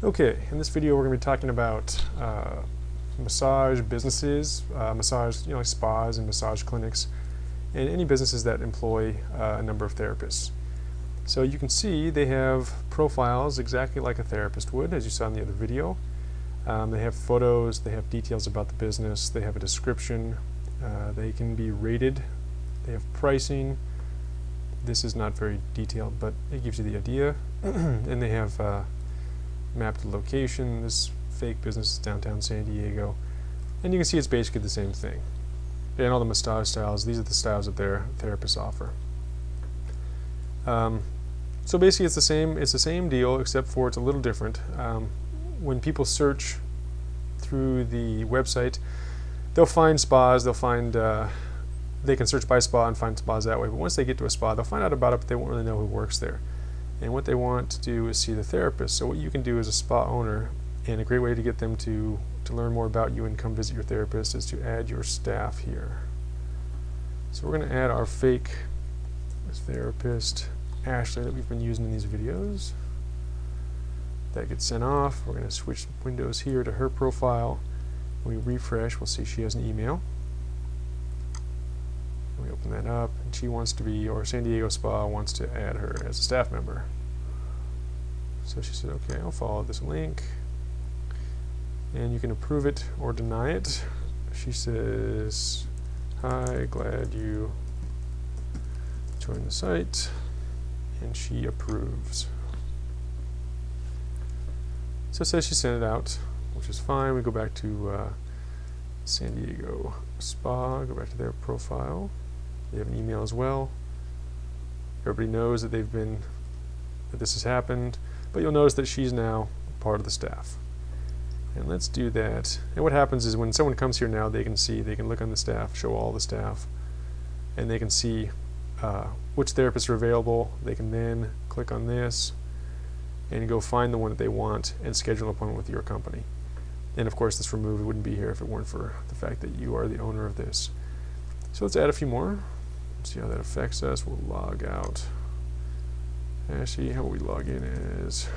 Okay, in this video we're going to be talking about massage businesses, massage, like spas and massage clinics, and any businesses that employ a number of therapists. So you can see they have profiles exactly like a therapist would, as you saw in the other video. They have photos, they have details about the business, they have a description, they can be rated, they have pricing. This is not very detailed, but it gives you the idea. And they have mapped location. This fake business is downtown San Diego, and you can see it's basically the same thing. And all the massage styles, these are the styles that their therapists offer. So basically it's the same deal, except for it's a little different. When people search through the website, they'll find spas, they can search by spa and find spas that way, but once they get to a spa, they'll find out about it, but they won't really know who works there. And what they want to do is see the therapist. So what you can do as a spa owner, and a great way to get them to learn more about you and come visit your therapist, is to add your staff here. So we're going to add our fake therapist, Ashley, that we've been using in these videos. That gets sent off. We're going to switch windows here to her profile. When we refresh, we'll see she has an email. We open that up, and she wants to be, or San Diego Spa wants to add her as a staff member. So she said, okay, I'll follow this link. And you can approve it or deny it. She says, hi, glad you joined the site. And she approves. So it says she sent it out, which is fine. We go back to San Diego Spa, go back to their profile. They have an email as well. Everybody knows that that this has happened, but you'll notice that she's now part of the staff. And let's do that. And what happens is when someone comes here now, they can look on the staff, show all the staff, and they can see which therapists are available. They can then click on this and go find the one that they want and schedule an appointment with your company. And of course, this removed wouldn't be here if it weren't for the fact that you are the owner of this. So let's add a few more. See how that affects us. We'll log out. Actually, how about we log in as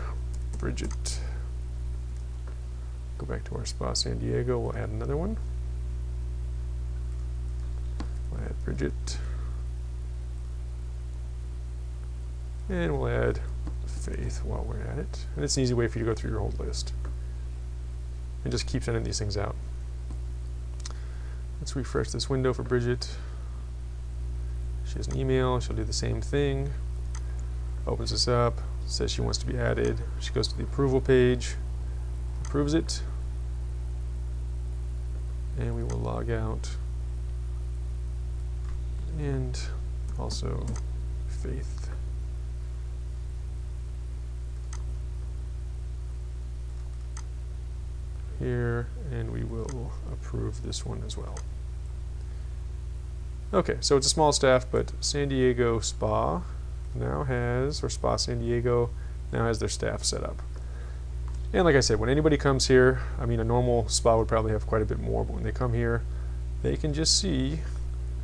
Bridget? Go back to our spa San Diego. We'll add another one. We'll add Bridget. And we'll add Faith while we're at it. And it's an easy way for you to go through your whole list. And just keep sending these things out. Let's refresh this window for Bridget. She has an email. She'll do the same thing. Opens this up. Says she wants to be added. She goes to the approval page. Approves it. And we will log out. And also Faith. Here, and we will approve this one as well. Okay, so it's a small staff, but San Diego Spa now has, or Spa San Diego now has their staff set up. And like I said, when anybody comes here, I mean, a normal spa would probably have quite a bit more, but when they come here, they can just see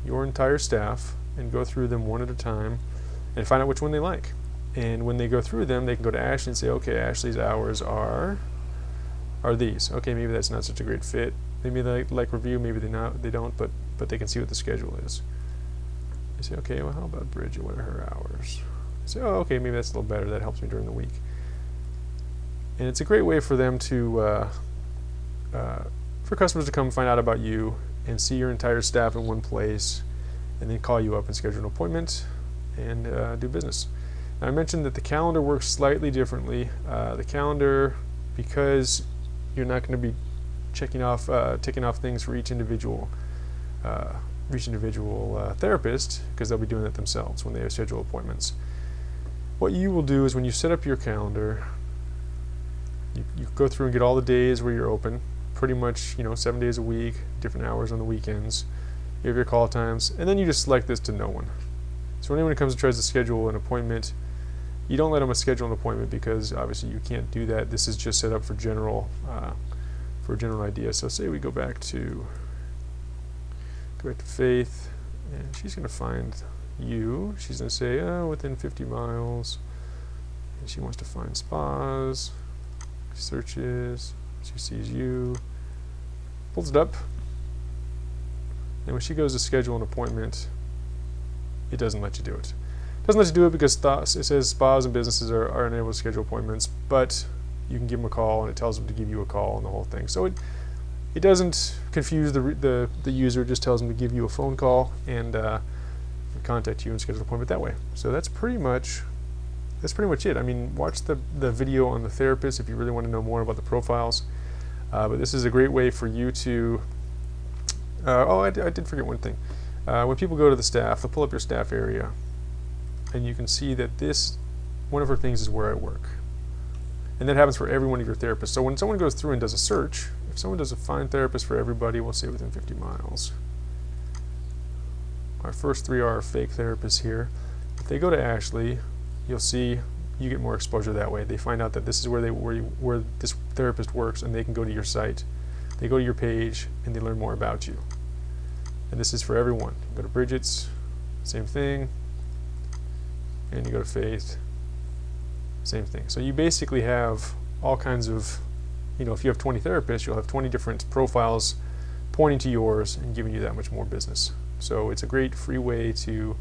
your entire staff and go through them one at a time and find out which one they like. And when they go through them, they can go to Ashley and say, okay, Ashley's hours are these. Okay, maybe that's not such a great fit. Maybe they like review, maybe they don't, but they can see what the schedule is. They say, okay, well, how about Bridget? What are her hours? They say, oh, okay, maybe that's a little better. That helps me during the week. And it's a great way for them to, for customers to come find out about you and see your entire staff in one place, and then call you up and schedule an appointment and do business. Now, I mentioned that the calendar works slightly differently. The calendar, because you're not going to be ticking off things for each individual therapist, because they'll be doing it themselves when they schedule appointments. What you will do is when you set up your calendar, you go through and get all the days where you're open, pretty much 7 days a week, different hours on the weekends. You have your call times, and then you just select this to no one. So when anyone comes and tries to schedule an appointment, you don't let them schedule an appointment, because obviously you can't do that. This is just set up for general idea. So say we go back to Faith, and she's going to find you. She's going to say, within 50 miles. And she wants to find spas. searches, she sees you, pulls it up, and when she goes to schedule an appointment, it doesn't let you do it. It doesn't let you do it because it says spas and businesses are unable to schedule appointments, but you can give them a call and it tells them to give you a call and the whole thing. So it doesn't confuse the user, it just tells them to give you a phone call and contact you and schedule an appointment that way. So that's pretty much it. I mean, watch the video on the therapist if you really want to know more about the profiles. But this is a great way for you to. I did forget one thing. When people go to the staff, they'll pull up your staff area, and you can see that one of her things is where I work. And that happens for every one of your therapists. So when someone goes through and does a search, if someone does a find therapist for everybody, we'll say within 50 miles. Our first 3 are fake therapists here. If they go to Ashley, you'll see you get more exposure that way. They find out that this is where this therapist works, and they can go to your site. They go to your page, and they learn more about you. And this is for everyone. You go to Bridget's, same thing. And you go to Faith, same thing. So you basically have all kinds of, if you have 20 therapists, you'll have 20 different profiles pointing to yours and giving you that much more business. So it's a great free way to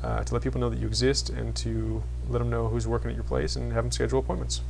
let people know that you exist and to let them know who's working at your place and have them schedule appointments.